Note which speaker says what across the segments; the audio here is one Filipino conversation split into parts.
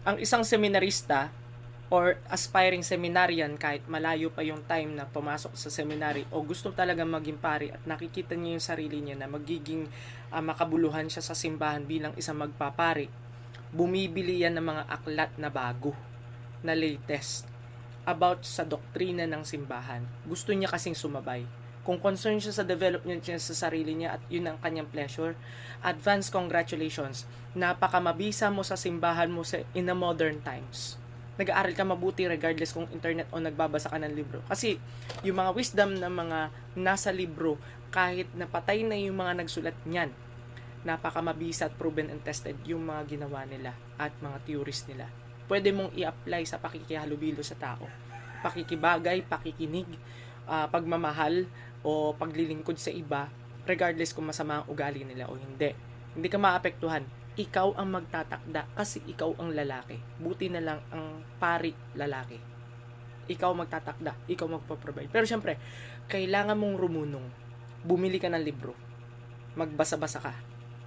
Speaker 1: Ang isang seminarista or aspiring seminarian, kahit malayo pa yung time na pumasok sa seminary o gusto talaga maging pari at nakikita niya yung sarili niya na magiging makabuluhan siya sa simbahan bilang isang magpapari, bumibili yan ng mga aklat na bago, na latest, about sa doktrina ng simbahan. Gusto niya kasing sumabay. Kung concerned siya sa development niya sa sarili niya at yun ang kanyang pleasure, advance congratulations. Napakamabisa mo sa simbahan mo in the modern times. Nag-aaral ka mabuti regardless kung internet o nagbabasa ka ng libro. Kasi yung mga wisdom na mga nasa libro, kahit napatay na yung mga nagsulat niyan, napakamabisa at proven and tested yung mga ginawa nila at mga theories nila. Pwede mong i-apply sa pakikihalubilo sa tao. Pakikibagay, pakikinig, pagmamahal, o paglilingkod sa iba, regardless kung masama ang ugali nila o hindi. Hindi ka maapektuhan. Ikaw ang magtatakda kasi ikaw ang lalaki. Buti na lang ang pari lalaki. Ikaw magtatakda, ikaw magpo-provide. Pero syempre, kailangan mong rumunong. Bumili ka ng libro. Magbasa-basa ka.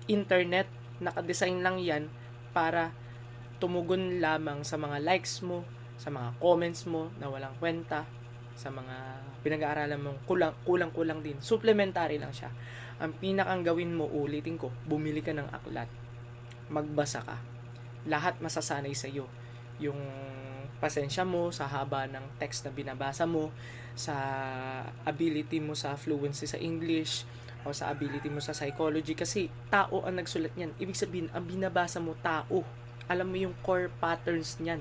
Speaker 1: Internet, nakadesign lang yan para tumugon lamang sa mga likes mo, sa mga comments mo na walang kwenta, sa mga pinag-aaralan mong kulang-kulang din. Supplementary lang siya. Ang pinakang gawin mo, ulitin ko, bumili ka ng aklat. Magbasa ka. Lahat masasanay sa iyo. Yung pasensya mo sa haba ng text na binabasa mo, sa ability mo sa fluency sa English, o sa ability mo sa psychology. Kasi tao ang nagsulat niyan. Ibig sabihin, ang binabasa mo, tao. Alam mo yung core patterns niyan.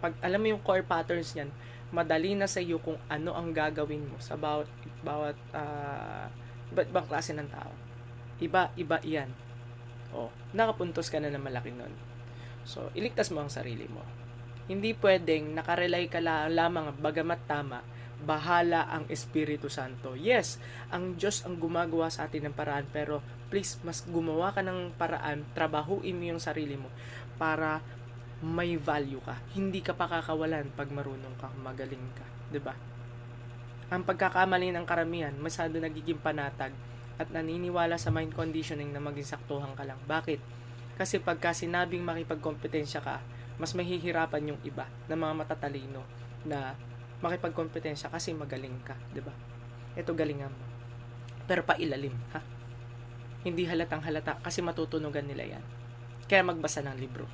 Speaker 1: Pag alam mo yung core patterns niyan, madali na sa iyo kung ano ang gagawin mo sa bawat iba't ibang klase ng tao. Iba yan. Nakapuntos ka na ng malaki nun. So, iligtas mo ang sarili mo. Hindi pwedeng nakarely ka lamang bagamat tama, bahala ang Espiritu Santo. Yes, ang Diyos ang gumagawa sa atin ng paraan, pero please, mas gumawa ka ng paraan, trabahuin mo yung sarili mo para may value ka. Hindi ka pakakawalan pag marunong ka, magaling ka, 'di ba? Ang pagkakamali ng karamihan, masyado nagiging panatag at naniniwala sa mind conditioning na maging saktuhan ka lang. Bakit? Kasi pagka sinabing makipagkompetensya ka, mas mahihirapan yung iba na mga matatalino na makipagkompetensya kasi magaling ka, 'di ba? Ito galingan mo. Pero pailalim, ha? Hindi halatang halata kasi matutunugan nila 'yan. Kaya magbasa ng libro.